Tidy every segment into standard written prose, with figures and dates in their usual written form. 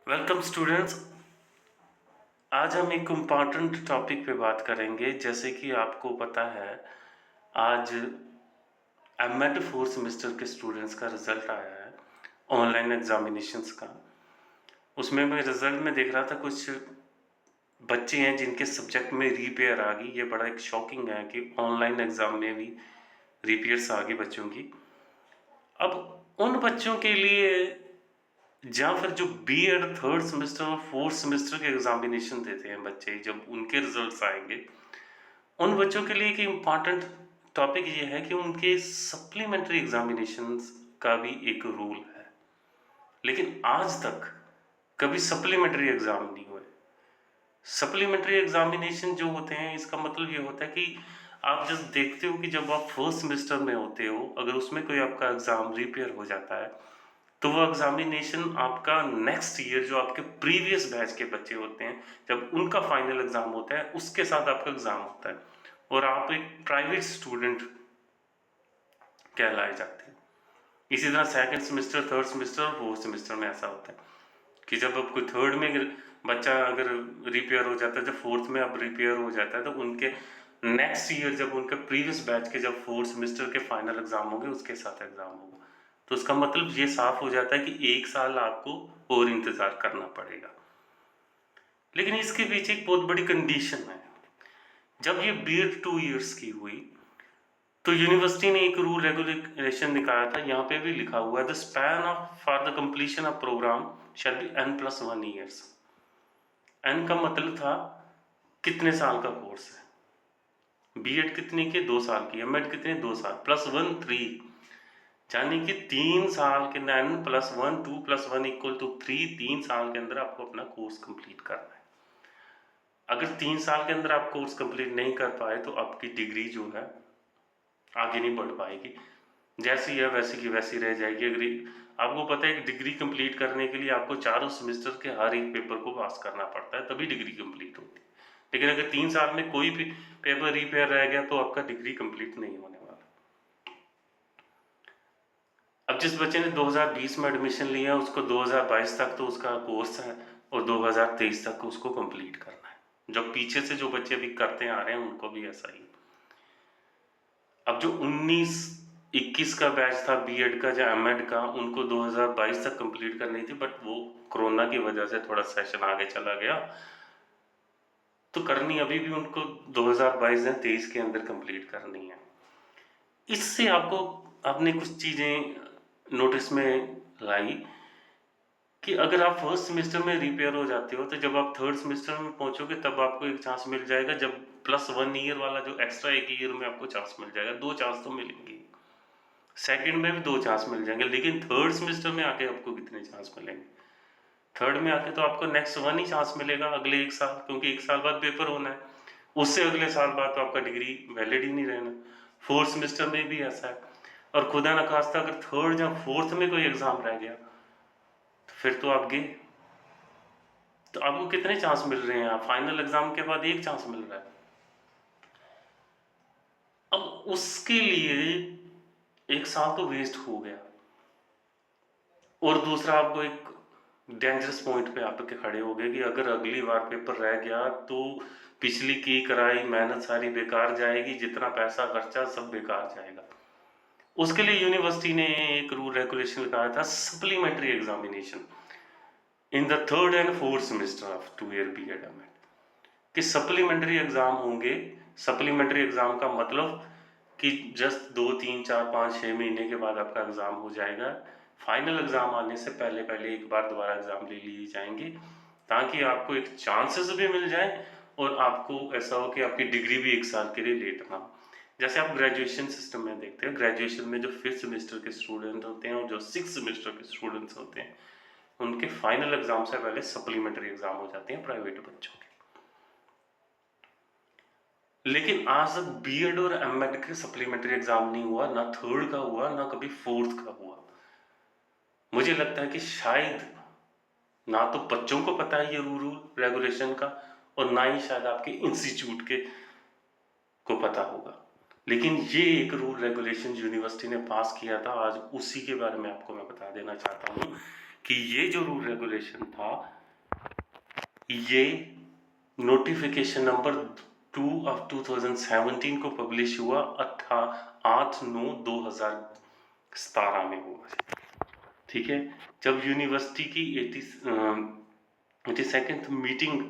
Welcome students. आज हम एक इम्पॉर्टेंट टॉपिक पे बात करेंगे। जैसे कि आपको पता है, आज एमएड 4 सेमेस्टर के स्टूडेंट्स का रिजल्ट आया है ऑनलाइन एग्जामिनेशंस का। उसमें मैं रिजल्ट में देख रहा था, कुछ बच्चे हैं जिनके सब्जेक्ट में रीपेयर आ गई। ये बड़ा एक शॉकिंग है कि ऑनलाइन एग्ज़ाम में भी रीपेयर्स आ गई बच्चों की। अब उन बच्चों के लिए, या फिर जो बीएड 3rd सेमेस्टर और 4th सेमेस्टर के एग्जामिनेशन देते हैं बच्चे, जब उनके रिजल्ट्स आएंगे, उन बच्चों के लिए एक इम्पॉर्टेंट टॉपिक ये है कि उनके सप्लीमेंट्री एग्जामिनेशंस का भी एक रूल है। लेकिन आज तक कभी सप्लीमेंट्री एग्जाम नहीं हुए। सप्लीमेंट्री एग्जामिनेशन जो होते हैं, इसका मतलब ये होता है कि आप जस्ट देखते हो कि जब आप फर्स्ट सेमेस्टर में होते हो, अगर उसमें कोई आपका एग्जाम रिपेयर हो जाता है तो वो एग्जामिनेशन आपका नेक्स्ट ईयर, जो आपके प्रीवियस बैच के बच्चे होते हैं, जब उनका फाइनल एग्जाम होता है उसके साथ आपका एग्जाम होता है और आप एक प्राइवेट स्टूडेंट कहलाए जाते हैं। इसी तरह सेकंड सेमेस्टर, थर्ड सेमेस्टर और फोर्थ सेमेस्टर में ऐसा होता है कि जब आपको थर्ड में बच्चा अगर रिपेयर हो जाता है, जब फोर्थ में अब रिपेयर हो जाता है, तो उनके नेक्स्ट ईयर जब उनके प्रीवियस बैच के जब फोर्थ सेमेस्टर के फाइनल एग्जाम होंगे उसके साथ एग्जाम होगा। तो उसका मतलब ये साफ हो जाता है कि एक साल आपको और इंतजार करना पड़ेगा। लेकिन इसके पीछे एक बहुत बड़ी कंडीशन है। जब ये बीएड 2 इयर्स की हुई तो यूनिवर्सिटी ने एक रूल रेगुलेशन निकाला था। यहाँ पे भी लिखा हुआ है, the span of for the completion of programme shall be n+1 years. N का मतलब था कितने साल का कोर्स है। बीएड कितने के, 2 साल की। एमएड कितने, 2 साल, +1 3, यानी कि 3 साल के n+1 2+1 = 3, 3 साल के अंदर आपको अपना कोर्स कंप्लीट करना है। अगर 3 साल के अंदर आप कोर्स कंप्लीट नहीं कर पाए तो आपकी डिग्री जो है आगे नहीं बढ़ पाएगी। जैसी है वैसी की वैसी रह जाएगी। अगर आपको पता है कि डिग्री कंप्लीट करने के लिए आपको चारों सेमेस्टर के हर एक पेपर को पास करना पड़ता है, तभी डिग्री कंप्लीट होती है। लेकिन अगर 3 साल में कोई भी पेपर रिपेयर रह गया तो आपका डिग्री कंप्लीट नहीं होने वाला। अब जिस बच्चे ने 2020 में एडमिशन लिया उसको 2022 तक तो उसका कोर्स है और 2023 तक उसको कंप्लीट करना है। जो पीछे से जो बच्चे अभी करते आ रहे हैं उनको भी ऐसा ही। अब जो 19-21 का बैच था बीएड का या एमएड का, उनको 2022 तक कंप्लीट करनी थी, बट वो कोरोना की वजह से थोड़ा सेशन आगे चला गया, तो करनी अभी भी उनको 2022 या 23 के अंदर कंप्लीट करनी है। इससे आपको आपने कुछ चीज़ें नोटिस में लाई कि अगर आप फर्स्ट सेमेस्टर में रिपेयर हो जाते हो तो जब आप थर्ड सेमेस्टर में पहुंचोगे तब आपको एक चांस मिल जाएगा, जब +1 ईयर वाला जो एक्स्ट्रा एक ईयर में आपको चांस मिल जाएगा। 2 चांस तो मिलेंगे, सेकंड में भी 2 चांस मिल जाएंगे। लेकिन थर्ड सेमेस्टर में आके आपको कितने चांस मिलेंगे? थर्ड में आके तो आपको नेक्स्ट 1 ही चांस मिलेगा अगले 1 साल, क्योंकि 1 साल बाद पेपर होना है। उससे अगले साल बाद तो आपका डिग्री वैलिड ही नहीं रहना। फोर्थ सेमेस्टर में भी ऐसा है। और खुदा न खास्ता अगर थर्ड या फोर्थ में कोई एग्जाम रह गया तो फिर तो आप गए। तो आपको कितने चांस मिल रहे हैं? आप फाइनल एग्जाम के बाद 1 चांस मिल रहा है। अब उसके लिए 1 साल तो वेस्ट हो गया, और दूसरा आपको एक डेंजरस पॉइंट पे आके खड़े हो गए कि अगर अगली बार पेपर रह गया तो पिछली की कराई मेहनत सारी बेकार जाएगी, जितना पैसा खर्चा सब बेकार जाएगा। उसके लिए यूनिवर्सिटी ने एक रूल रेगुलेशन लगाया था, supplementary examination in the third and fourth semester of 2 year BEd MEd, कि सप्लीमेंट्री एग्जाम होंगे। सप्लीमेंट्री एग्जाम का मतलब कि जस्ट 2 3 4 5 6 महीने के बाद आपका एग्जाम हो जाएगा। फाइनल एग्जाम आने से पहले पहले एक बार दोबारा एग्जाम ले लिए जाएंगे, ताकि आपको एक चांसेस भी मिल जाए और आपको ऐसा हो कि आपकी डिग्री भी 1 साल के लिए लेट ना हो। जैसे आप ग्रेजुएशन सिस्टम में देखते हैं, ग्रेजुएशन में जो 5th सेमेस्टर के स्टूडेंट होते हैं और जो 6th सेमेस्टर के स्टूडेंट्स होते हैं, उनके फाइनल एग्जाम से पहले सप्लीमेंट्री एग्जाम हो जाते हैं प्राइवेट बच्चों के। लेकिन आज तक बीएड और एमएड के सप्लीमेंट्री एग्जाम नहीं हुआ, ना थर्ड का हुआ ना कभी फोर्थ का हुआ। मुझे लगता है कि शायद ना तो बच्चों को पता है ये रूल रेगुलेशन का, और ना ही शायद आपके इंस्टीट्यूट के को पता होगा। लेकिन ये एक रूल रेगुलेशन यूनिवर्सिटी ने पास किया था, आज उसी के बारे में आपको मैं बता देना चाहता हूँ कि ये जो रूल रेगुलेशन था, ये नोटिफिकेशन नंबर 2 ऑफ 2017 को पब्लिश हुआ 8/9/2017 में हुआ। ठीक है, जब यूनिवर्सिटी की 82nd मीटिंग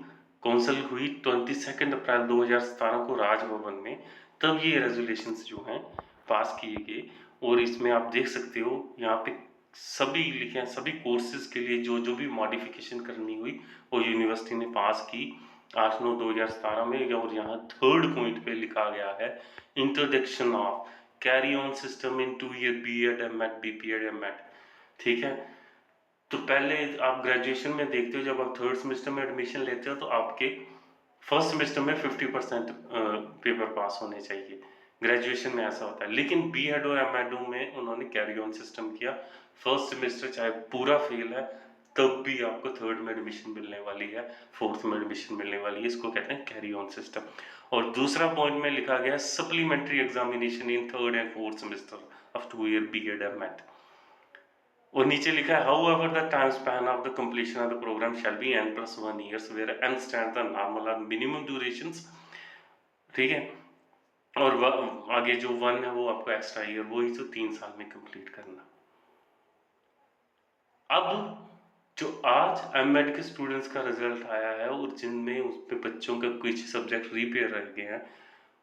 काउंसिल हुई 22 अप्रैल 2017 को राजभवन में, तब ये रेजोल्यूशंस जो हैं पास किए गए। और इसमें आप देख सकते हो यहाँ पे सभी लिखे हैं, सभी कोर्सेज के लिए जो जो भी मॉडिफिकेशन करनी हुई वो यूनिवर्सिटी ने पास की 8/9/2017 में। और यहाँ थर्ड पॉइंट पे लिखा गया है introduction of carry on system in 2 year BEd M.Ed BPed M.Ed। ठीक है, तो पहले आप ग्रेजुएशन में देखते हो, जब आप थर्ड सेमेस्टर में एडमिशन लेते हो तो आपके फर्स्ट सेमेस्टर में 50% पेपर पास होने चाहिए। ग्रेजुएशन में ऐसा होता है, लेकिन BEd और M.Ed में उन्होंने कैरी ऑन सिस्टम किया। फर्स्ट सेमेस्टर चाहे पूरा फेल है तब भी आपको थर्ड में एडमिशन मिलने वाली है, फोर्थ में एडमिशन मिलने वाली है। इसको कहते हैं कैरी ऑन सिस्टम। और दूसरा पॉइंट में लिखा गया supplementary examination in third and fourth semester of 2 year BEd M.Ed। और नीचे लिखा है however the time span of the completion of the programme shall be N+1 years where N stand the normal और minimum durations. ठीक है, और आगे जो 1 है वो आपको एक्स्ट्रा ईयर, वही जो 3 साल में कंप्लीट करना। अब जो आज M.Ed के स्टूडेंट्स का रिजल्ट आया है और जिनमें उस पे बच्चों के कुछ सब्जेक्ट रीपेयर रह गए हैं,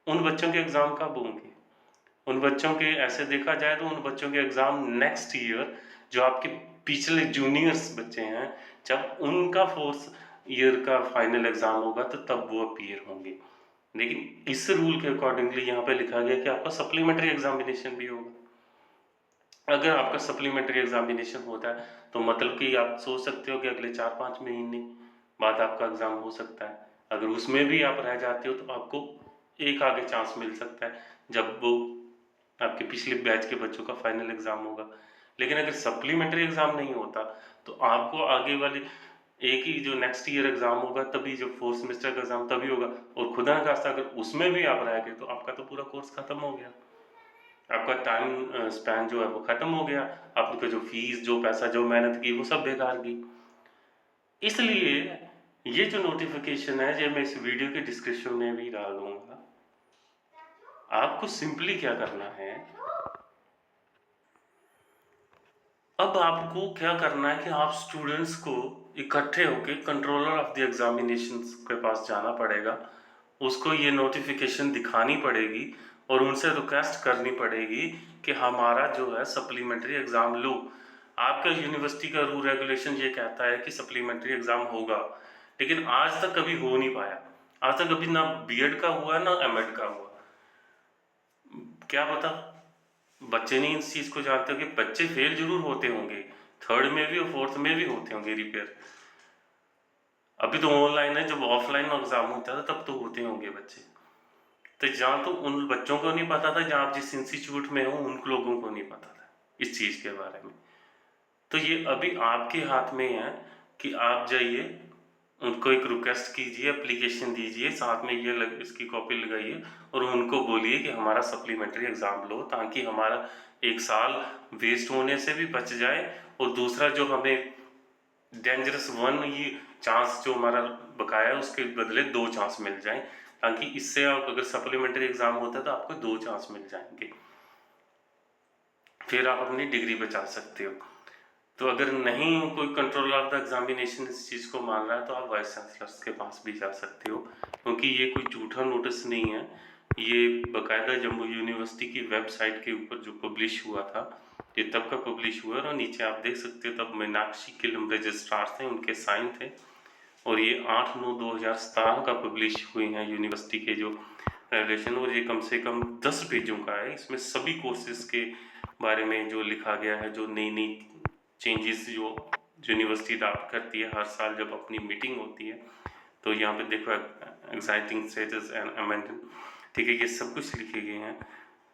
उन बच्चों के एग्जाम कब होंगे? उन बच्चों के ऐसे देखा जाए तो उन बच्चों के एग्जाम नेक्स्ट ईयर, जो आपके पिछले जूनियर्स बच्चे हैं, जब उनका फोर्थ ईयर का फाइनल एग्जाम होगा तो तब वो अपीयर होंगे। लेकिन इस रूल के अकॉर्डिंगली यहाँ पे लिखा गया कि आपका सप्लीमेंट्री एग्जामिनेशन भी होगा। अगर आपका सप्लीमेंट्री एग्जामिनेशन होता है तो मतलब कि आप सोच सकते हो कि अगले 4-5 महीने बाद आपका एग्जाम हो सकता है। अगर उसमें भी आप रह जाते हो तो आपको एक आगे चांस मिल सकता है जब वो आपके पिछले बैच के बच्चों का फाइनल एग्जाम होगा। लेकिन अगर सप्लीमेंट्री एग्जाम नहीं होता तो आपको आगे वाले एक ही जो नेक्स्ट ईयर एग्जाम होगा तभी, जो फोर्थ सेमेस्टर का एग्जाम तभी होगा। और खुदा न खास्ता अगर उसमें भी आप रह गए तो आपका तो पूरा कोर्स खत्म हो गया, आपका टाइम स्पैन जो है वो खत्म हो गया, आपका जो फीस, जो पैसा, जो मेहनत की, वो सब बेकार गई। इसलिए ये जो नोटिफिकेशन है ये मैं इस वीडियो के डिस्क्रिप्शन में भी डाल दूंगा। आपको सिंपली क्या करना है, अब आपको क्या करना है कि आप स्टूडेंट्स को इकट्ठे होके कंट्रोलर ऑफ द एग्जामिनेशंस के पास जाना पड़ेगा, उसको ये नोटिफिकेशन दिखानी पड़ेगी और उनसे रिक्वेस्ट करनी पड़ेगी कि हमारा जो है सप्लीमेंट्री एग्जाम लो। आपका यूनिवर्सिटी का रूल रेगुलेशन ये कहता है कि सप्लीमेंट्री एग्जाम होगा, लेकिन आज तक कभी हो नहीं पाया। आज तक कभी ना BEd का हुआ ना M.Ed का हुआ। क्या पता बच्चे नहीं इस चीज को जानते हो कि बच्चे फेल जरूर होते होंगे, थर्ड में भी और फोर्थ में भी होते होंगे रिपेयर। अभी तो ऑनलाइन है, जब ऑफलाइन एग्जाम होता था तब तो होते होंगे बच्चे। तो जहाँ तो उन बच्चों को नहीं पता था, जहाँ आप जिस इंस्टीट्यूट में हो उन लोगों को नहीं पता था इस चीज के बारे में। तो ये अभी आपके हाथ में है कि आप जाइए, उनको एक रिक्वेस्ट कीजिए, एप्लीकेशन दीजिए, साथ में ये इसकी कॉपी लगाइए और उनको बोलिए कि हमारा सप्लीमेंट्री एग्जाम लो, ताकि हमारा 1 साल वेस्ट होने से भी बच जाए। और दूसरा जो हमें डेंजरस 1 ये चांस जो हमारा बकाया है उसके बदले 2 चांस मिल जाए, ताकि इससे आप अगर सप्लीमेंट्री एग्जाम होता है तो आपको 2 चांस मिल जाएंगे, फिर आप अपनी डिग्री बचा सकते हो। तो अगर नहीं कोई कंट्रोल ऑफ द एग्जामिनेशन इस चीज़ को मान रहा है तो आप वाइस चांसलर्स के पास भी जा सकते हो, क्योंकि ये कोई झूठा नोटिस नहीं है, ये बाकायदा जम्मू यूनिवर्सिटी की वेबसाइट के ऊपर जो पब्लिश हुआ था, ये तब का पब्लिश हुआ है। और नीचे आप देख सकते हो तब मीनाक्षी किलम रजिस्ट्रार थे, उनके साइन थे। और ये 8/9/2017 का पब्लिश हुए हैं यूनिवर्सिटी के जो रेगुलेशन, और ये कम से कम 10 पेजों का है। इसमें सभी कोर्सेज के बारे में जो लिखा गया है, जो नई नई चेंजेस जो यूनिवर्सिटी अडॉप्ट करती है हर साल जब अपनी मीटिंग होती है। तो यहाँ पे देखो एक्साइटिंग स्टेटस एंड अमेंडमेंट, ठीक है, ये सब कुछ लिखे गए हैं।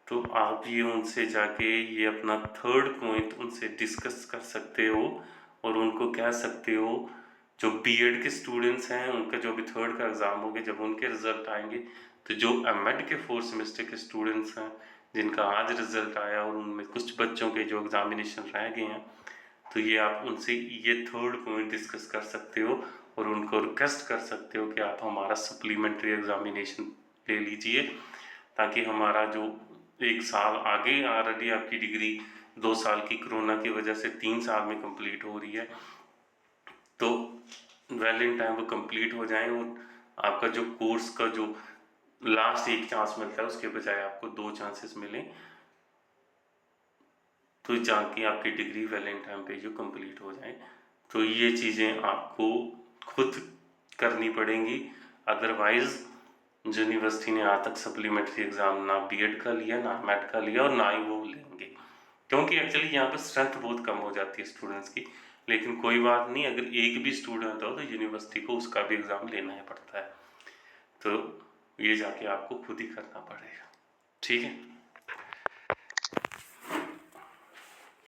तो आप ये उनसे जाके ये अपना थर्ड पॉइंट उनसे डिस्कस कर सकते हो और उनको कह सकते हो, जो BEd के स्टूडेंट्स हैं उनका जो अभी थर्ड का एग्ज़ाम होगा, जब उनके रिजल्ट आएंगे तो जो M.Ed के फोर्थ सेमेस्टर के स्टूडेंट्स हैं जिनका आज रिजल्ट आया और उनमें कुछ बच्चों के जो एग्जामिनेशन रह गए हैं, तो ये आप उनसे ये थर्ड पॉइंट डिस्कस कर सकते हो और उनको रिक्वेस्ट कर सकते हो कि आप हमारा सप्लीमेंट्री एग्जामिनेशन ले लीजिए, ताकि हमारा जो 1 साल आगे ऑलरेडी आपकी डिग्री 2 साल की कोरोना की वजह से 3 साल में कंप्लीट हो रही है, तो वेल इन टाइम वो कंप्लीट हो जाए और आपका जो कोर्स का जो लास्ट एक चांस मिलता है उसके बजाय आपको 2 चांसेस मिलें, तो जाके आपकी डिग्री वेल इन टाइम पे जो कंप्लीट हो जाए। तो ये चीज़ें आपको खुद करनी पड़ेंगी, अदरवाइज़ यूनिवर्सिटी ने आज तक सप्लीमेंट्री एग्ज़ाम ना बीएड का लिया, ना एमएड का लिया और ना ही वो लेंगे, क्योंकि एक्चुअली यहाँ पे स्ट्रेंथ बहुत कम हो जाती है स्टूडेंट्स की। लेकिन कोई बात नहीं, अगर एक भी स्टूडेंट हो तो यूनिवर्सिटी को उसका भी एग्ज़ाम लेना ही पड़ता है, तो ये जाके आपको खुद ही करना पड़ेगा। ठीक है।